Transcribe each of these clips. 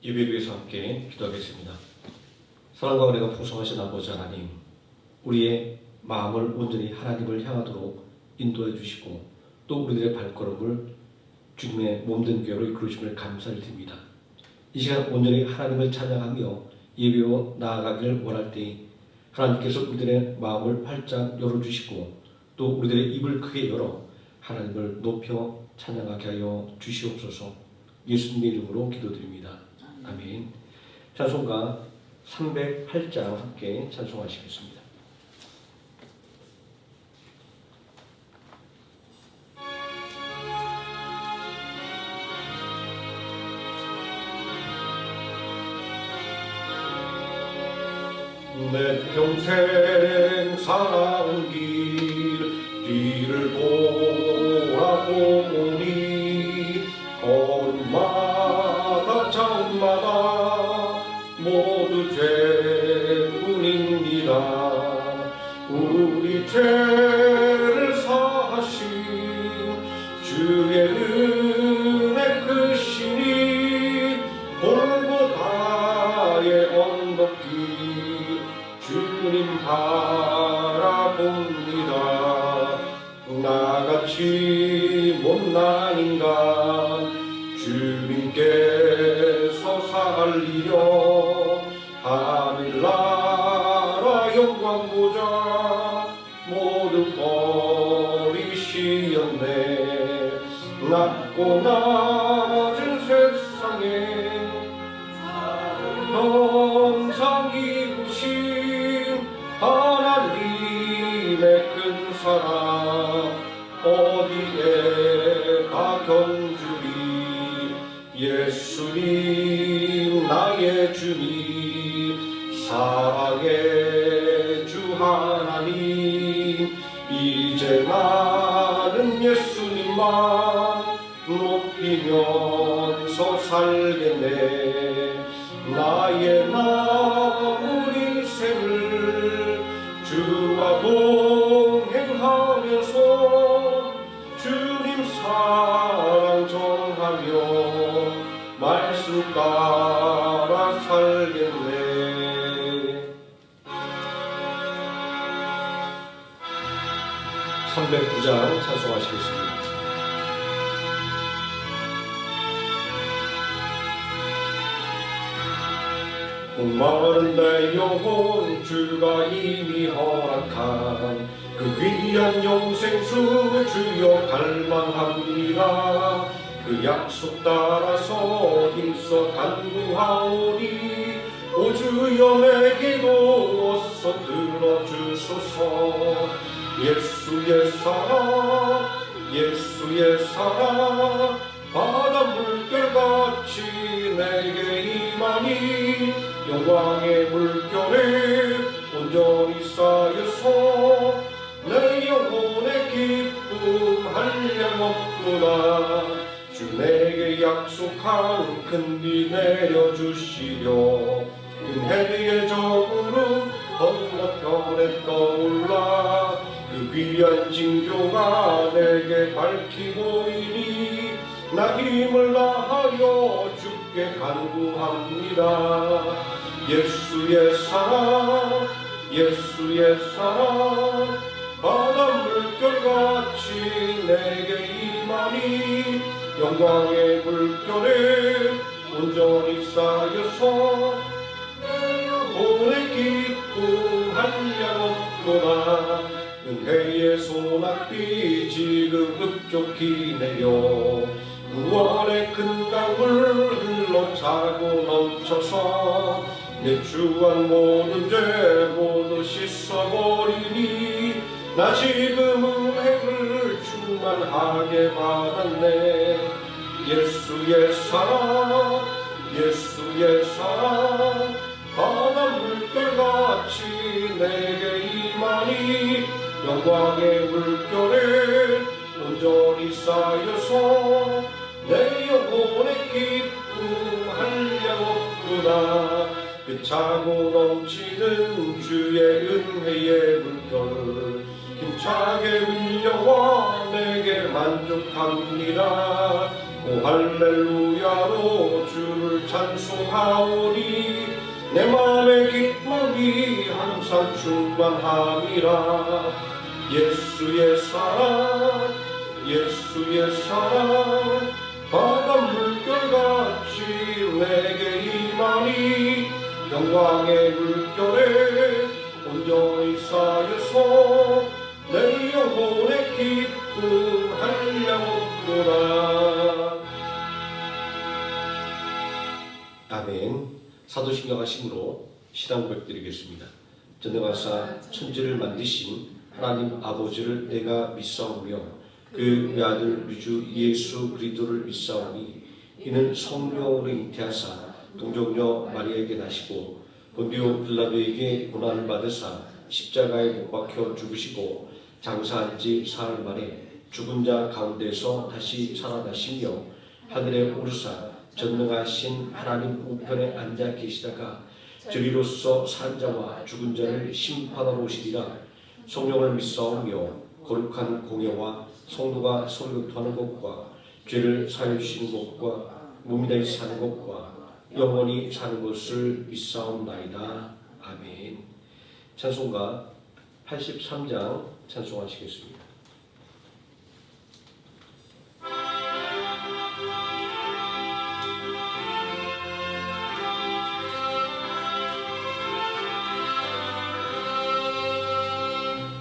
예배를 위해서 함께 기도하겠습니다. 사랑과 은혜가 풍성하신 아버지 하나님, 우리의 마음을 온전히 하나님을 향하도록 인도해 주시고 또 우리들의 발걸음을 주님의 몸된 교회로 이끌어주심을 감사를 드립니다. 이 시간 온전히 하나님을 찬양하며 예배로 나아가기를 원할 때 하나님께서 우리들의 마음을 활짝 열어주시고 또 우리들의 입을 크게 열어 하나님을 높여 찬양하게 하여 주시옵소서. 예수님의 이름으로 기도드립니다. 아멘. 찬송가 308장 함께 찬송하시겠습니다. 내 평생 살아온 길 뒤를 돌아보니 걸음마다 자음마다 모두 죄뿐입니다. 우리 죄를 사하신 주의 은혜 크시니 골고다의 언덕길 주님 바라봅니다. 나같이 못난 인간 주님께서 살리려 하늘나라 영광 보좌 모두 버리시었네. 낮고 낮은 세상에 영상 입으신 하나님의 큰 사랑 어디에 다 견주리. 예수님 나의 주님 사랑의 주 하나님, 이제 나는 예수님만 높이면서 살겠네. 나의 남은 인생을 주와 동행하면서 주님 사랑 전하며 말씀 따라 살겠네. 309장 찬송하시겠습니다. 목마른 내 영혼 주가 이미 허락한 그 귀한 영생수 주여 갈망합니다. 그 약속 따라서 힘써 간구하오니 오 주여 내 기도 어서 들어주소서. 예수의 사랑 예수의 사랑 바닷물결같이 내게 임하니 영광의 물결에 온전히 쌓여서 내 영혼의 기쁨 한량없구나. 주 내게 약속한 큰 비 내려주시려 은혜의 저구름 건너편에 떠올라 그 귀한 징조가 내게 밝히 보이니 나 힘을 다하여 주께 간구합니다. 예수의 사랑 예수의 사랑 바닷물결같이 내게 임하니 영광의 물결에 온전히 쌓여서 내 영혼의 기쁨 한량없구나. 은혜의 소낙비 지금 흡족히 내려 구원의 큰 강물 흘러 차고 넘쳐서 내 주한 모든 죄 모두 씻어버리니 나 지금 은혜를 충만하게 받았네. 예수의 사랑 예수의 사랑 바닷물결같이 내게 임하니 영광의 물결에 온전히 쌓여서 내 영혼의 기쁨 한량없구나. 그 차고 넘치는 주의 은혜의 물결 힘차게 밀려와 내게 만족합니다. 오 할렐루야로 주를 찬송하오니 내 마음의 기쁨이 항상 충만함이라. 예수의 사랑 예수의 사랑 바다 물결같이 내게 임하니 영광의 물결에 온전히 쌓여서 내 영혼의 기쁨 한량없도다. 아멘. 사도신경 하심으로 신앙 고백드리겠습니다. 전능하사 천지를 만드신 하나님 아버지를 내가 믿사오며 그 외아들 우주 예수 그리스도를 믿사오니 이는 성령으로 잉태하사 동정녀 마리아에게 나시고 본디오 빌라도에게 고난을 받으사 십자가에 못 박혀 죽으시고 장사한 지 사흘 만에 죽은 자 가운데서 다시 살아나시며 하늘에 오르사 전능하신 하나님 우편에 앉아 계시다가 저리로서 산 자와 죽은 자를 심판하러 오시리라. 성령을 믿사오며 거룩한 공예와 성도가 서로 교통하는 것과 죄를 사하여 주시는 것과 몸이 다시 사는 것과 영원히 사는 것을 믿사옵나이다. 아멘. 찬송가 83장 찬송하시겠습니다.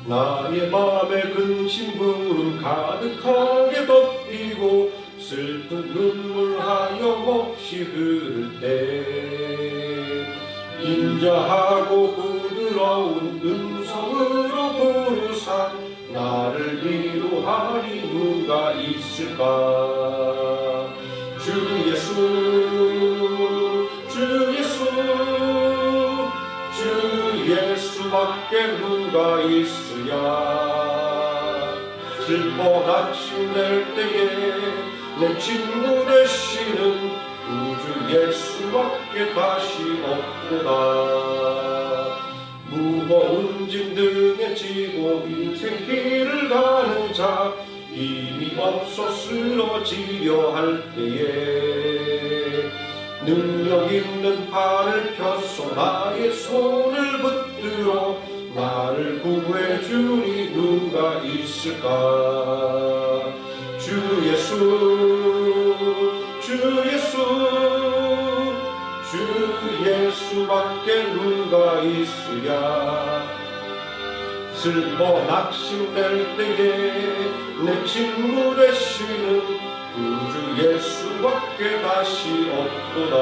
나의 맘에 근심부름 가득하게 덮이고 슬픈 눈물 하염없이 흐를 때 인자하고 부드러운 음성으로 부르사 나를 위로하리 누가 있을까. 주 예수 주 예수 주 예수밖에 누가 있으랴. 슬퍼 낙심될 때에 내 친구 되시는 우주 예수밖에 다시 없구나. 무거운 짐 등에 지고 인생 길을 가는 자 힘이 없어 쓰러지려 할 때에 능력 있는 팔을 펴서 나의 손을 붙들어 나를 구해주니 누가 있을까. 주 예수 주 예수 주 예수밖에 누가 있으랴. 슬퍼 낙심될 때에 내 친구 되시는 우주 예수밖에 다시 없도다.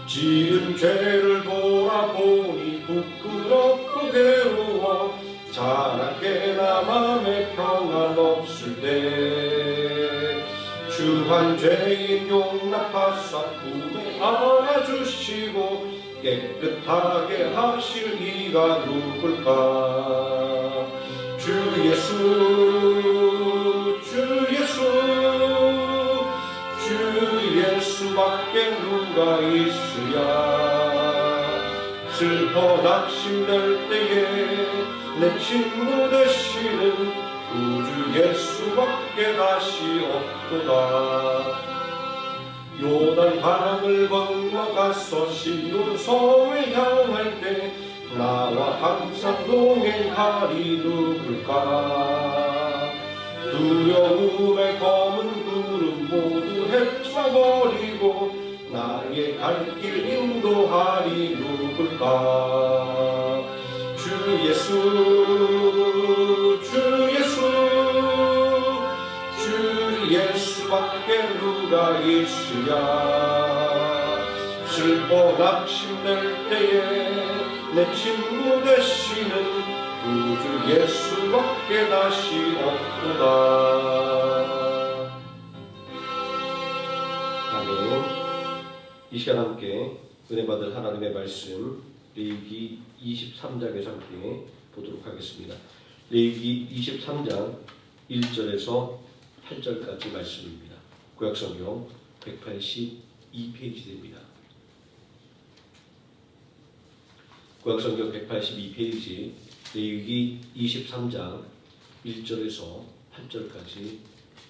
지은 죄를 돌아보니 부끄럽고 괴로워 자나깨나 맘에 평안 없을 때 주한 죄인 용납하사 품에 안아주시고 깨끗하게 하실 이가 누굴까. 주 예수 주 예수 주 예수밖에 누가 있으랴. 슬퍼 낙심될 때에 내 친구 되시는 우주 예수밖에 다시 없도다. 요단강을 건너가서 시온 성을 향할 때 나와 항상 동행하리 누굴까. 두려움의 검은 구름 모두 헤쳐버리고 나의 갈 길 인도하리 누굴까. 주 예수 주 예수 주 예수밖에 누가 있으랴. 슬퍼 낙심될 때에 내 친구 되시는 우주 예수밖에 다시 없구나. 아멘. 이 시간 함께 은혜 받을 하나님의 말씀 레위기 23장에서 함께 보도록 하겠습니다. 레위기 23장 1절에서 8절까지 말씀입니다. 구약성경 182페이지 됩니다. 구약성경 182페이지 레위기 23장 1절에서 8절까지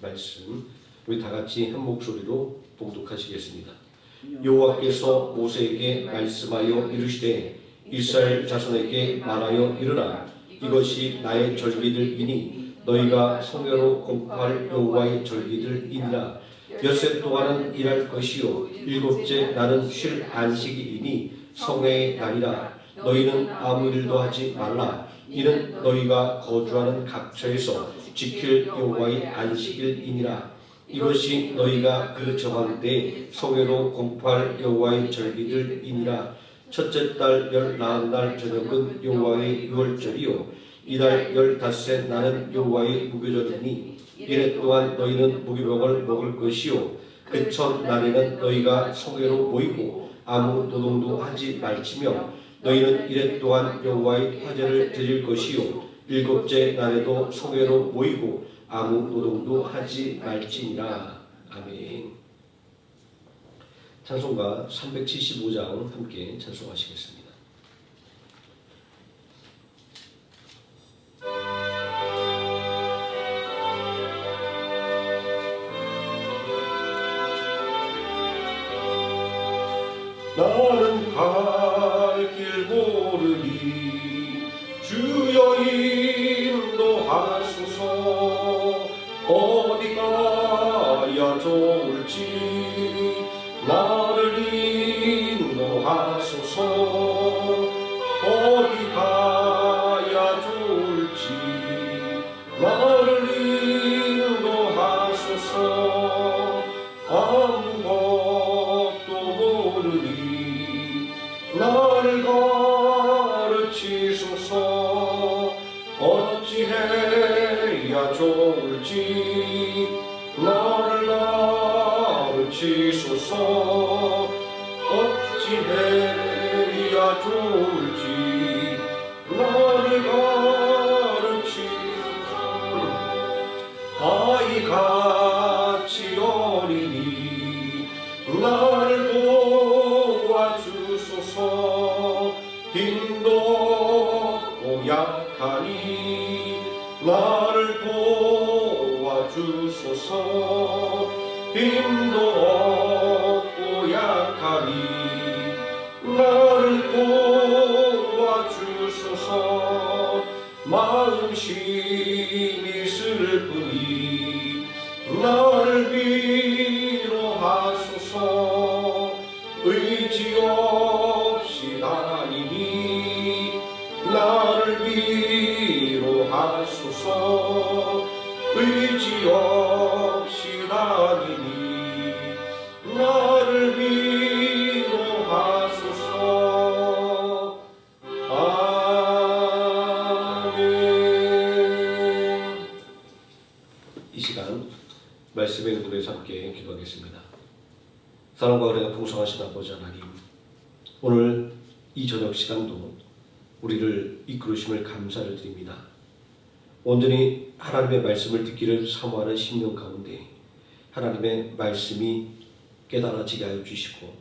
말씀 우리 다 같이 한 목소리로 봉독하시겠습니다. 여호와께서 모세에게 말씀하여 이르시되 이스라엘 자손에게 말하여 이르라. 이것이 나의 절기들이니 너희가 성회로 공포할 여호와의 절기들이니라. 엿새 동안은 일할 것이요 일곱째 날은 쉴 안식일이니 성회의 날이라. 너희는 아무 일도 하지 말라. 이는 너희가 거주하는 각처에서 지킬 여호와의 안식일이니라. 이것이 너희가 그 정한 때에 성회로 공포할 여호와의 절기들이니라. 첫째 달 19날 저녁은 여호와의 유월절이요 이달 15째 날은 여호와의 무교절이니 이래 동안 너희는 무교병을 먹을 것이요 그 첫날에는 너희가 성회로 모이고 아무 노동도 하지 말지며 너희는 이래 동안 여호와의 화제를 드릴 것이요 일곱째 날에도 성회로 모이고 아무 노동도 하지 말지니라. 아멘. 찬송가 375장 함께 찬송하시겠습니다. 나는 갈 길 모르니 주여 인도하소서. 어디 가야 좋을지 나를 인도하소서. 어디 가야 좋을지 나를 인도하소서. 아무것도 모르니 나를 가르치소서. 어찌해야 좋을지 나를 가르치소서. 어찌해야 좋을지 나를 가르치소서. 아이같이 어리니 나를 도와주소서. 힘도 없고 약하니 나를 도와주소서. 힘도 없고 약하니 나를 도와주소서. 마음심이 슬프니 나를 위로하소서. 의지 없이 다니니 나를 위로하소서. 의지 없이 다니니 나를 위로하소서. 아멘. 이 시간 말씀의 은혜에서 함께 기도하겠습니다. 사랑과 은혜가 풍성하신 아버지 하나님, 오늘 이 저녁 시간도 우리를 이끌으심을 감사를 드립니다. 온전히 하나님의 말씀을 듣기를 사모하는 심령 가운데 하나님의 말씀이 깨달아지게 하여 주시고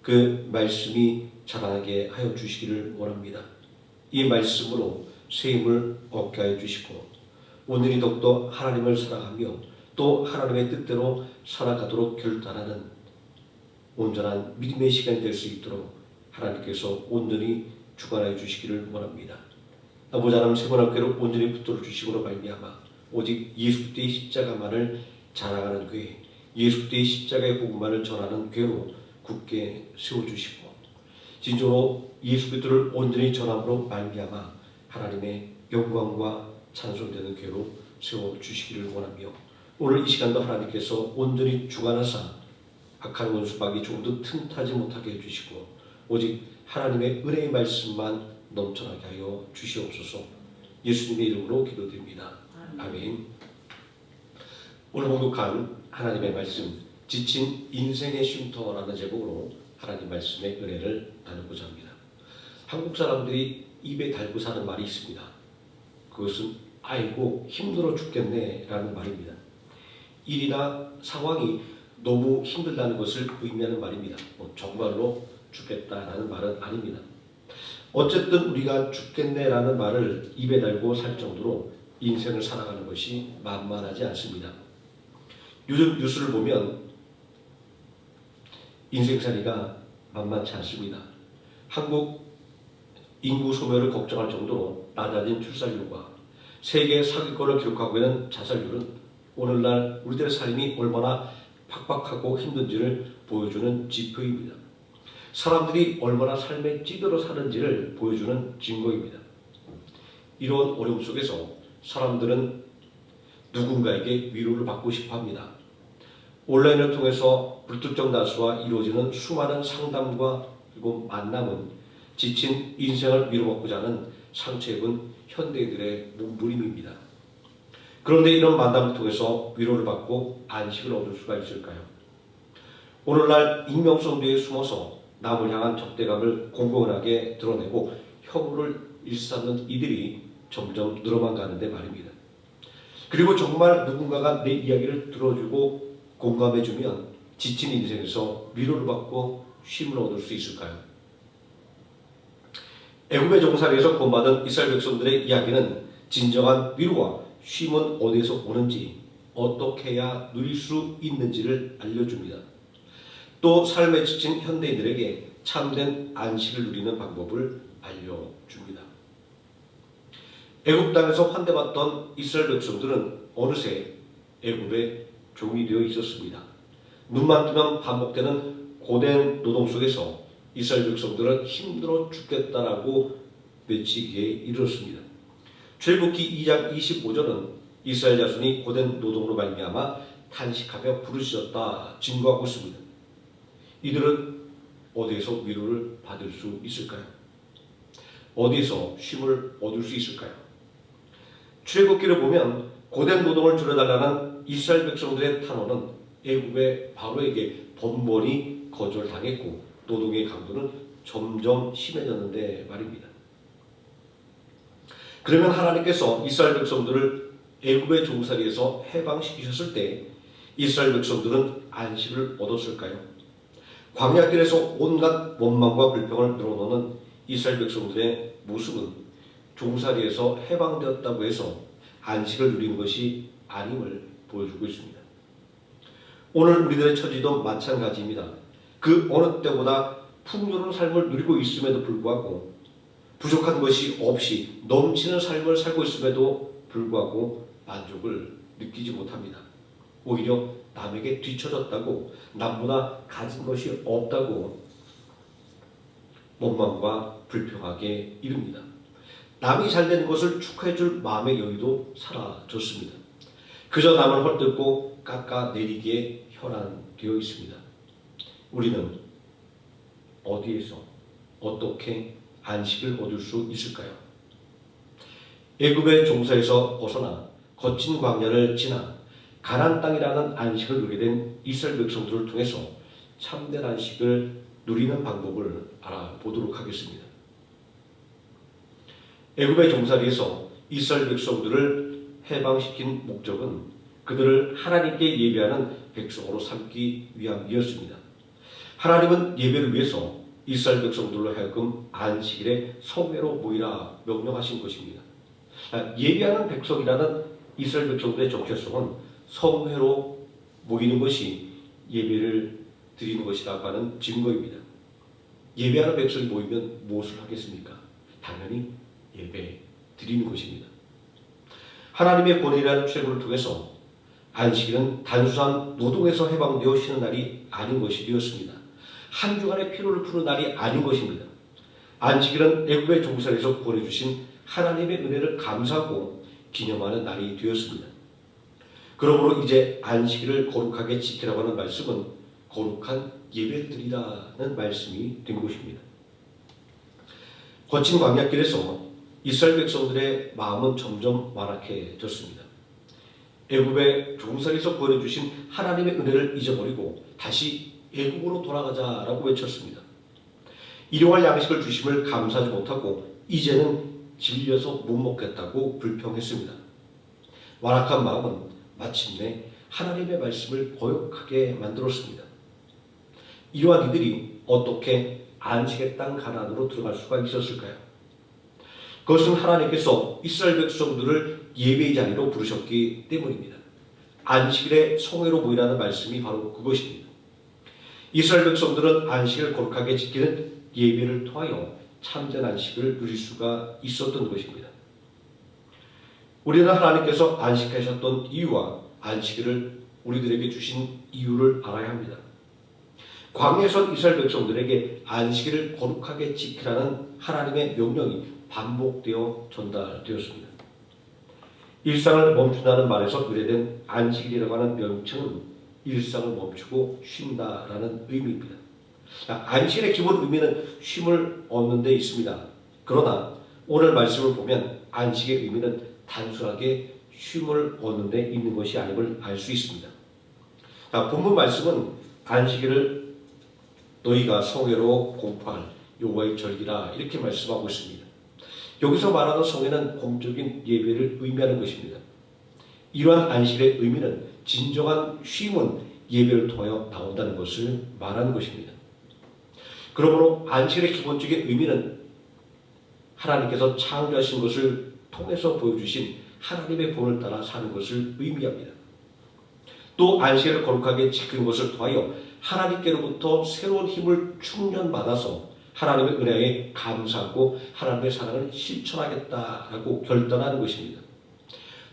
그 말씀이 자라나게 하여 주시기를 원합니다. 이 말씀으로 새 힘을 얻게 하여 주시고 온전히 더욱더 하나님을 사랑하며 또 하나님의 뜻대로 살아가도록 결단하는 온전한 믿음의 시간이 될 수 있도록 하나님께서 온전히 주관하여 주시기를 원합니다. 아버지 하나님 세번학교를 온전히 붙들어 주시고로 말미암아 오직 예수 그리스도의 십자가만을 자랑하는 교회, 예수 그리스도의 십자가의 복음만을 전하는 교회로 굳게 세워주시고 진정으로 예수 그리스도를 온전히 전함으로 말미암아 하나님의 영광과 찬송되는 교회로 세워주시기를 원하며 오늘 이 시간도 하나님께서 온전히 주관하사 악한 원수박이 조금도 틈타지 못하게 해주시고 오직 하나님의 은혜의 말씀만 넘쳐나게 하여 주시옵소서. 예수님의 이름으로 기도드립니다. 아멘. 오늘 봉독한 하나님의 말씀 지친 인생의 쉼터라는 제목으로 하나님 말씀의 은혜를 나누고자 합니다. 한국 사람들이 입에 달고 사는 말이 있습니다. 그것은 아이고 힘들어 죽겠네 라는 말입니다. 일이나 상황이 너무 힘들다는 것을 의미하는 말입니다. 정말로 죽겠다라는 말은 아닙니다. 어쨌든 우리가 죽겠네라는 말을 입에 달고 살 정도로 인생을 살아가는 것이 만만하지 않습니다. 요즘 뉴스를 보면 인생살이가 만만치 않습니다. 한국 인구 소멸을 걱정할 정도로 낮아진 출산율과 세계 상위권을 기록하고 있는 자살률은 오늘날 우리들의 삶이 얼마나 팍팍하고 힘든지를 보여주는 지표입니다. 사람들이 얼마나 삶에 찌들어 사는지를 보여주는 증거입니다. 이런 어려움 속에서 사람들은 누군가에게 위로를 받고 싶어 합니다. 온라인을 통해서 불특정 다수와 이루어지는 수많은 상담과 그리고 만남은 지친 인생을 위로받고자 하는 상처 입은 현대인들의 몸부림입니다. 그런데 이런 만남을 통해서 위로를 받고 안식을 얻을 수가 있을까요? 오늘날 익명성도에 숨어서 남을 향한 적대감을 공공연하게 드러내고 혐오를 일삼는 이들이 점점 늘어만 가는데 말입니다. 그리고 정말 누군가가 내 이야기를 들어주고 공감해주면 지친 인생에서 위로를 받고 쉼을 얻을 수 있을까요? 애굽의 종살이에서 구원받은 이스라엘 백성들의 이야기는 진정한 위로와 쉼은 어디에서 오는지, 어떻게 해야 누릴 수 있는지를 알려줍니다. 또 삶에 지친 현대인들에게 참된 안식을 누리는 방법을 알려줍니다. 애굽 땅에서 환대받던 이스라엘 백성들은 어느새 애굽의 종이 되어 있었습니다. 눈만 뜨면 반복되는 고된 노동 속에서 이스라엘 백성들은 힘들어 죽겠다라고 외치기에 이르렀습니다. 출애굽기 2장 25절은 이스라엘 자손이 고된 노동으로 말미암아 탄식하며 부르짖었다 증거하고 있습니다. 이들은 어디에서 위로를 받을 수 있을까요? 어디에서 쉼을 얻을 수 있을까요? 출애굽기를 보면 고된 노동을 줄여달라는 이스라엘 백성들의 탄원은 애굽의 바로에게 번번이 거절당했고 노동의 강도는 점점 심해졌는데 말입니다. 그러면 하나님께서 이스라엘 백성들을 애굽의 종살이에서 해방시키셨을 때 이스라엘 백성들은 안식을 얻었을까요? 광야길에서 온갖 원망과 불평을 늘어놓는 이스라엘 백성들의 모습은 종살이에서 해방되었다고 해서 안식을 누리는 것이 아님을 보여주고 있습니다. 오늘 우리들의 처지도 마찬가지입니다. 그 어느 때보다 풍요로운 삶을 누리고 있음에도 불구하고 부족한 것이 없이 넘치는 삶을 살고 있음에도 불구하고 만족을 느끼지 못합니다. 오히려 남에게 뒤처졌다고, 남보다 가진 것이 없다고 원망과 불평하게 이릅니다. 남이 잘 되는 것을 축하해줄 마음의 여유도 사라졌습니다. 그저 남을 헐뜯고 깎아내리기에 혈안되어 있습니다. 우리는 어디에서 어떻게 안식을 얻을 수 있을까요? 애굽의 종살이에서 벗어나 거친 광야를 지나 가나안 땅이라는 안식을 누리게 된 이스라엘 백성들을 통해서 참된 안식을 누리는 방법을 알아보도록 하겠습니다. 애굽의 종살이에서 이스라엘 백성들을 해방시킨 목적은 그들을 하나님께 예배하는 백성으로 삼기 위함이었습니다. 하나님은 예배를 위해서 이스라엘 백성들로 하여금 안식일에 성회로 모이라 명령하신 것입니다. 예배하는 백성이라는 이스라엘 백성들의 정체성은 성회로 모이는 것이 예배를 드리는 것이라고 하는 증거입니다. 예배하는 백성이 모이면 무엇을 하겠습니까? 당연히 예배 드리는 것입니다. 하나님의 권위라는 출애굽을 통해서 안식일은 단순한 노동에서 해방되어 쉬는 날이 아닌 것이 되었습니다. 한 주간의 피로를 푸는 날이 아닌 것입니다. 안식일은 애굽의 종살이에서 보내주신 하나님의 은혜를 감사하고 기념하는 날이 되었습니다. 그러므로 이제 안식일을 거룩하게 지키라고 하는 말씀은 거룩한 예배를 드리라는 말씀이 된 것입니다. 거친 광야길에서 이스라엘 백성들의 마음은 점점 완악해졌습니다. 애굽의 종살이에서 보내주신 하나님의 은혜를 잊어버리고 다시 애굽으로 돌아가자라고 외쳤습니다. 일용할 양식을 주심을 감사하지 못하고 이제는 질려서 못 먹겠다고 불평했습니다. 완악한 마음은 마침내 하나님의 말씀을 거역하게 만들었습니다. 이러한 이들이 어떻게 안식의 땅 가나안으로 들어갈 수가 있었을까요? 그것은 하나님께서 이스라엘 백성들을 예배의 자리로 부르셨기 때문입니다. 안식일에 성회로 모이라는 말씀이 바로 그것입니다. 이스라엘 백성들은 안식을 거룩하게 지키는 예배를 통하여 참된 안식을 누릴 수가 있었던 것입니다. 우리는 하나님께서 안식하셨던 이유와 안식일을 우리들에게 주신 이유를 알아야 합니다. 광야에서 이스라엘 백성들에게 안식일을 거룩하게 지키라는 하나님의 명령이 반복되어 전달되었습니다. 일상을 멈춘다는 말에서 유래된 안식일이라고 하는 명칭은 일상을 멈추고 쉰다라는 의미입니다. 안식일의 기본 의미는 쉼을 얻는 데 있습니다. 그러나 오늘 말씀을 보면 안식의 의미는 단순하게 쉼을 얻는 데 있는 것이 아님을 알 수 있습니다. 본문 말씀은 안식일을 너희가 성회로 공포할 여호와의 절기라 이렇게 말씀하고 있습니다. 여기서 말하는 성회는 공적인 예배를 의미하는 것입니다. 이러한 안식일의 의미는 진정한 쉼은 예배를 통하여 나온다는 것을 말하는 것입니다. 그러므로 안식일의 기본적인 의미는 하나님께서 창조하신 것을 통해서 보여주신 하나님의 본을 따라 사는 것을 의미합니다. 또 안식일을 거룩하게 지키는 것을 통하여 하나님께로부터 새로운 힘을 충전받아서 하나님의 은혜에 감사하고 하나님의 사랑을 실천하겠다라고 결단하는 것입니다.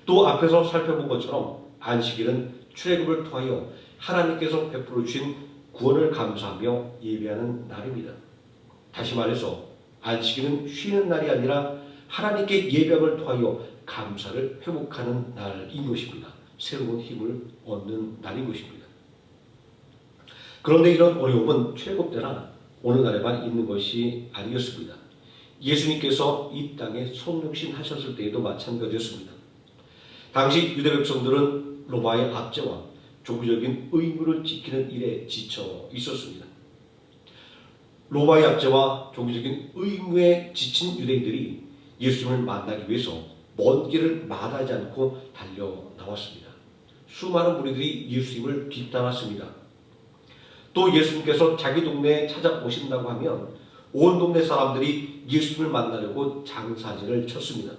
또 앞에서 살펴본 것처럼 안식일은 출애굽을 통하여 하나님께서 베풀어 주신 구원을 감사하며 예배하는 날입니다. 다시 말해서 안식일은 쉬는 날이 아니라 하나님께 예배함을 통하여 감사를 회복하는 날인 것입니다. 새로운 힘을 얻는 날인 것입니다. 그런데 이런 어려움은 출애굽 때나 오늘날에만 있는 것이 아니었습니다. 예수님께서 이 땅에 성육신 하셨을 때에도 마찬가지였습니다. 당시 유대 백성들은 로마의 압제와 종교적인 의무를 지키는 일에 지쳐 있었습니다. 로마의 압제와 종교적인 의무에 지친 유대인들이 예수님을 만나기 위해서 먼 길을 마다하지 않고 달려 나왔습니다. 수많은 무리들이 예수님을 뒤따랐습니다. 또 예수님께서 자기 동네에 찾아오신다고 하면 온 동네 사람들이 예수님을 만나려고 장사진을 쳤습니다.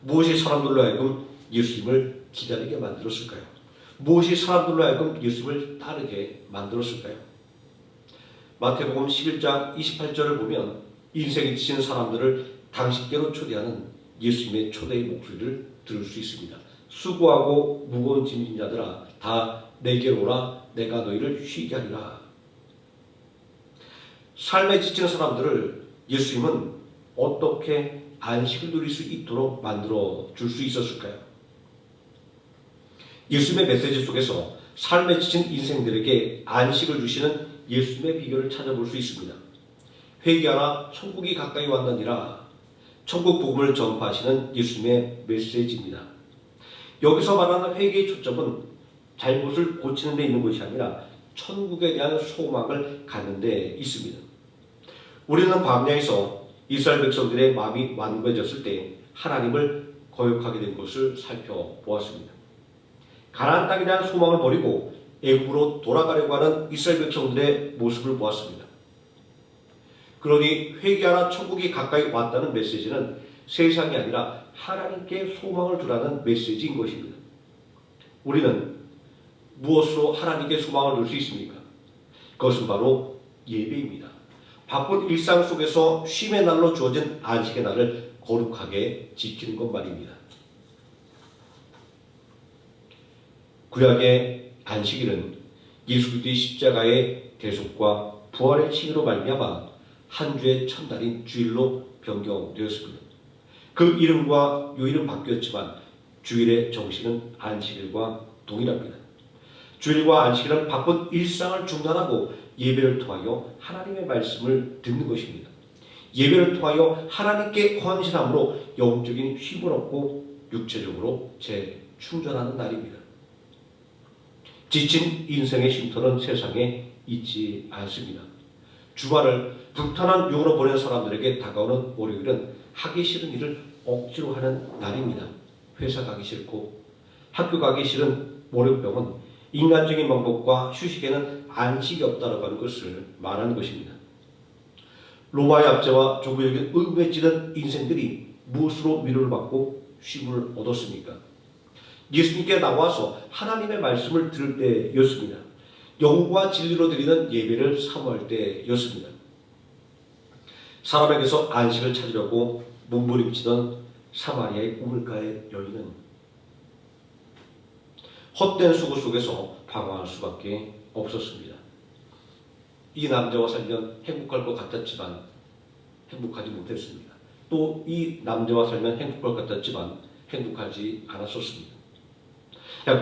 무엇이 사람들로 하여금 예수님을 기다리게 만들었을까요? 무엇이 사람들로 하여금 예수님을 따르게 만들었을까요? 마태복음 11장 28절을 보면 인생이 지친 사람들을 당신께로 초대하는 예수님의 초대의 목소리를 들을 수 있습니다. 수고하고 무거운 짐진 자들아 다 내게로 오라 내가 너희를 쉬게 하리라. 삶에 지치는 사람들을 예수님은 어떻게 안식을 누릴 수 있도록 만들어 줄 수 있었을까요? 예수님의 메시지 속에서 삶에 지친 인생들에게 안식을 주시는 예수님의 비결을 찾아볼 수 있습니다. 회개하라 천국이 가까이 왔느니라. 천국 복음을 전파하시는 예수님의 메시지입니다. 여기서 말하는 회개의 초점은 잘못을 고치는 데 있는 것이 아니라 천국에 대한 소망을 갖는 데 있습니다. 우리는 광야에서 이스라엘 백성들의 마음이 완고해졌을 때 하나님을 거역하게 된 것을 살펴보았습니다. 가나안 땅에 대한 소망을 버리고 애굽으로 돌아가려고 하는 이스라엘 백성들의 모습을 보았습니다. 그러니 회개하라 천국이 가까이 왔다는 메시지는 세상이 아니라 하나님께 소망을 두라는 메시지인 것입니다. 우리는 무엇으로 하나님께 소망을 둘 수 있습니까? 그것은 바로 예배입니다. 바쁜 일상 속에서 쉼의 날로 주어진 안식의 날을 거룩하게 지키는 것 말입니다. 구약의 안식일은 예수 그리스도의 십자가의 대속과 부활의 칭의로 말미암아 한 주의 첫날인 주일로 변경되었습니다. 그 이름과 요일은 바뀌었지만 주일의 정신은 안식일과 동일합니다. 주일과 안식일은 바쁜 일상을 중단하고 예배를 통하여 하나님의 말씀을 듣는 것입니다. 예배를 통하여 하나님께 헌신함으로 영적인 쉼을 얻고 육체적으로 재충전하는 날입니다. 지친 인생의 쉼터는 세상에 있지 않습니다. 주말을 불편한 육으로 보낸 사람들에게 다가오는 월요일은 하기 싫은 일을 억지로 하는 날입니다. 회사 가기 싫고 학교 가기 싫은 월요병은 인간적인 방법과 휴식에는 안식이 없다라고 하는 것을 말하는 것입니다. 로마의 압제와 종교적인 의무에 찌든 인생들이 무엇으로 위로를 받고 쉼을 얻었습니까? 예수님께 나와서 하나님의 말씀을 들을 때였습니다. 영과 진리로 드리는 예배를 사모할 때였습니다. 사람에게서 안식을 찾으려고 몸부림치던 사마리아의 우물가의 여인은 헛된 수고 속에서 방황할 수밖에 없었습니다. 이 남자와 살면 행복할 것 같았지만 행복하지 못했습니다. 또 이 남자와 살면 행복할 것 같았지만 행복하지 않았었습니다.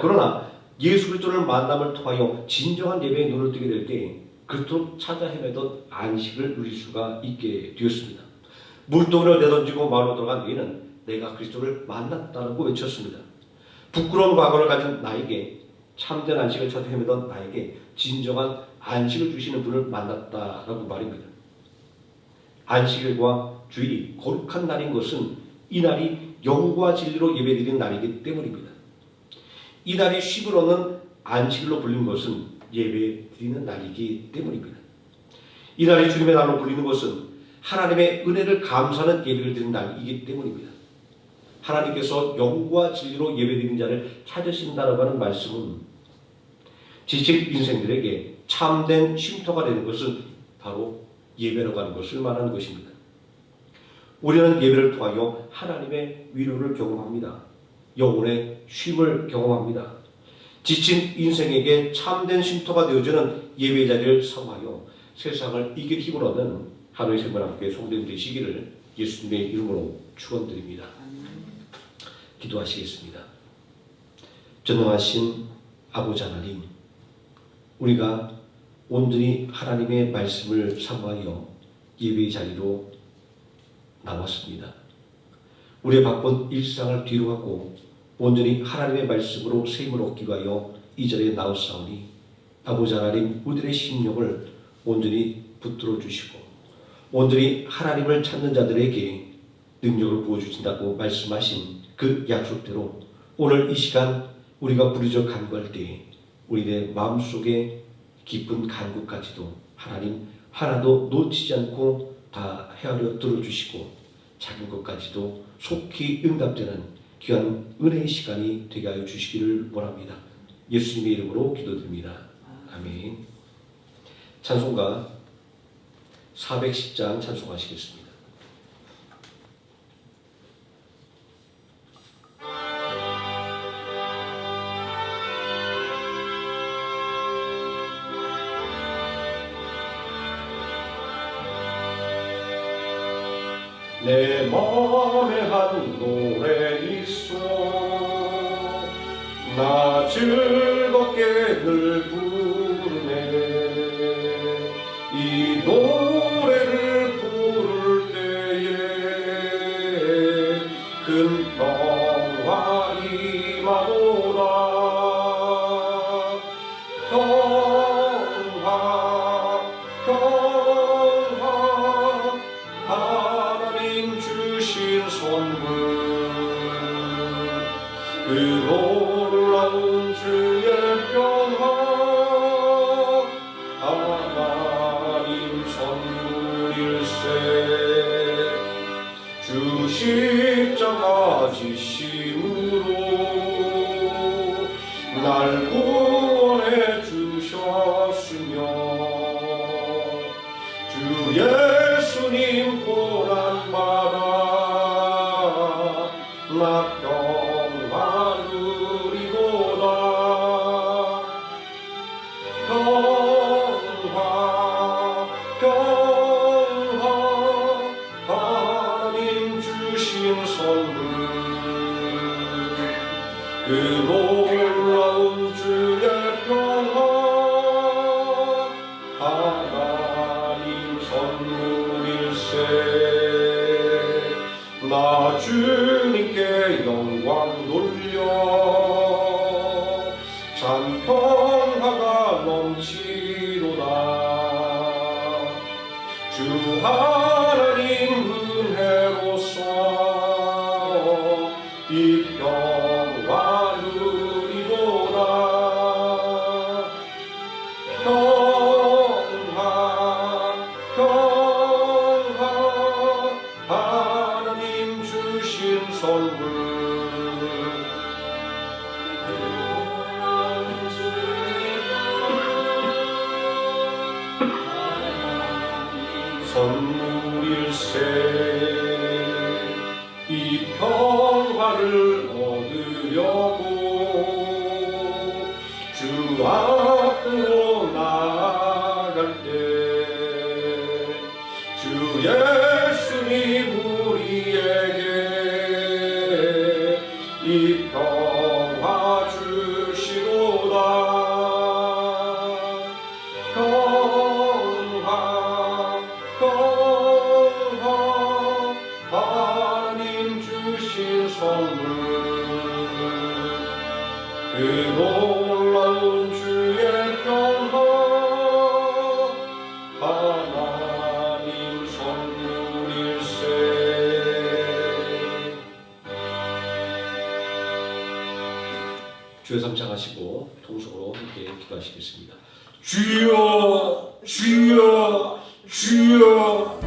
그러나 예수 그리스도를 만남을 통하여 진정한 예배에 눈을 뜨게 될 때 그토록 찾아 헤매던 안식을 누릴 수가 있게 되었습니다. 물동이를 내던지고 마을로 들어간 여인은 내가 그리스도를 만났다고 외쳤습니다. 부끄러운 과거를 가진 나에게, 참된 안식을 찾아 헤매던 나에게 진정한 안식을 주시는 분을 만났다라고 말입니다. 안식일과 주일이 거룩한 날인 것은 이 날이 영과 진리로 예배드리는 날이기 때문입니다. 이 날이 쉼을 얻는 안식일로 불린 것은 예배드리는 날이기 때문입니다. 이 날이 주님의 날로 불리는 것은 하나님의 은혜를 감사하는 예배를 드리는 날이기 때문입니다. 하나님께서 영과 진리로 예배드리는 자를 찾으신다라고 하는 말씀은 지친 인생들에게 참된 쉼터가 되는 것은 바로 예배라고 하는 것을 말하는 것입니다. 우리는 예배를 통하여 하나님의 위로를 경험합니다. 영혼의 쉼을 경험합니다. 지친 인생에게 참된 쉼터가 되어주는 예배 자리를 사모하여 세상을 이길 힘을 얻는 하루의 생활 함께 성도님 되시기를 예수님의 이름으로 축원드립니다. 기도하시겠습니다. 전능하신 아버지 하나님, 우리가 온전히 하나님의 말씀을 사모하여 예배의 자리로 나왔습니다. 우리의 바쁜 일상을 뒤로하고 온전히 하나님의 말씀으로 세임을 얻기 위하여 이 자리에 나왔사오니 아버지 하나님, 우리들의 심령을 온전히 붙들어 주시고 온전히 하나님을 찾는 자들에게 능력을 부어주신다고 말씀하신 그 약속대로 오늘 이 시간 우리가 부르짖어 간구할 때에 우리의 마음속에 깊은 간구까지도 하나님 하나도 놓치지 않고 다 헤아려 들어주시고 작은 것까지도 속히 응답되는 귀한 은혜의 시간이 되게 하여 주시기를 원합니다. 예수님의 이름으로 기도드립니다. 아멘. 찬송가 410장 찬송하시겠습니다. 내 마음에 한 노래 있어 나 즐겁게 늘 부르네 이 노래를 부를 때에 큰 평화 임하노라 평화 평화 하나님 주신 선물 그 놀라운 주의 평화 하나님 선물일세 주 십자가 지심으로 날 구원해 주셨으며 주 예수님 고난받아 나 평화 누리도다 평화 평화 하나님 주신 선물 그 놀라운 주의 평화 하나님 선물일세 나 주님께 영광 돌려 찬평화가 넘치도다 주 하나님 은혜로서 이 평화 누리도다 평화 평화 하나님 주신 선물 선물일세. 이 평화를 얻으려고 주 앞으로 나아갈 때 주 예수님 우리에게 이 평화 주시도다. 평화 평화 하나님 주신 선물 그 놀라운 주의 평화 하나님 선물일세. 주의 삶 장하시고 통성으로 함께 기도하시겠습니다. 주여 주여 주여.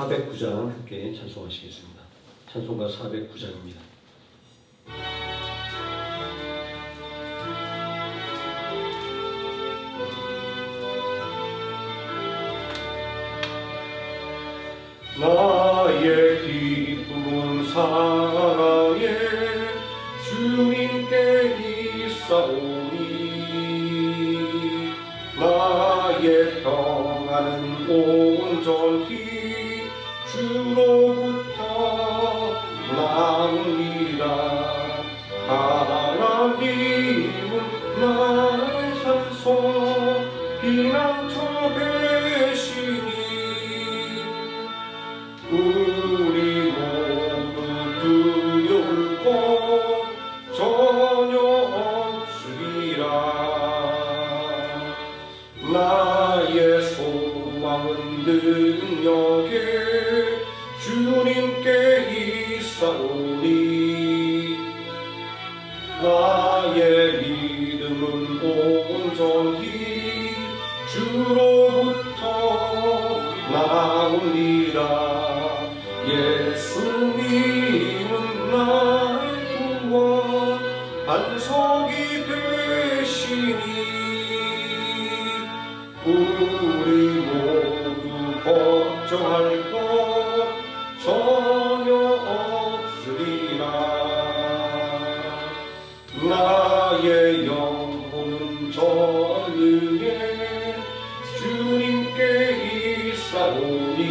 409장 함께 찬송하시겠습니다. 찬송가 409장입니다. 나의 기쁨은 사랑에 주님께 있사오니 나의 평안은 온전히 주로부터 나옵니다. 하나님은 나의 산소 피난처 되시니 우리 모두 두려울 것 전혀 없으리라. 나의 소망은 능력에 주님께 있사오니 나의 믿음은 온전히 주로부터 나옵니다. 예수님은 나의 구원 반석이 되시니 우리 모두 걱정할 것 전혀 없으리라. 나의 영혼은 전능해 주님께 있사오니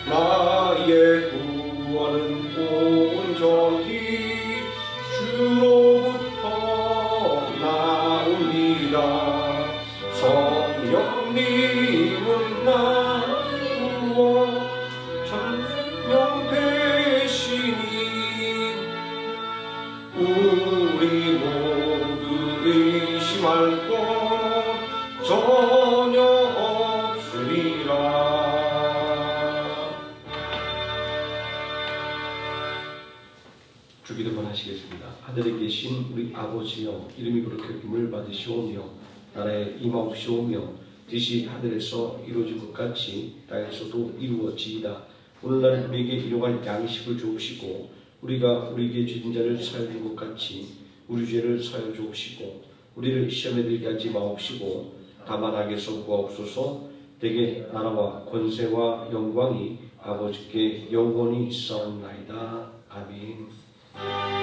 나의 구원은 온전히 주로부터 나옵니다. 성령님은 나의 구원 전명 되시니 우리 모두 의심할 것 전혀 없으리라. 주기도만 하시겠습니다. 하늘에 계신 우리 아버지여, 이름이 그렇게 힘을 받으시오며 나라에 임하옵시오며 뜻이 하늘에서 이루어진 것 같이 땅에서도 이루어지이다. 오늘날 우리에게 일용할 양식을 주옵시고 우리가 우리에게 죄진 자를 사하여 준 것 같이 우리 죄를 사하여 주옵시고 우리를 시험에 들게 하지 마옵시고 다만 악에서 구하옵소서. 대개 나라와 권세와 영광이 아버지께 영원히 있사옵나이다. 아멘.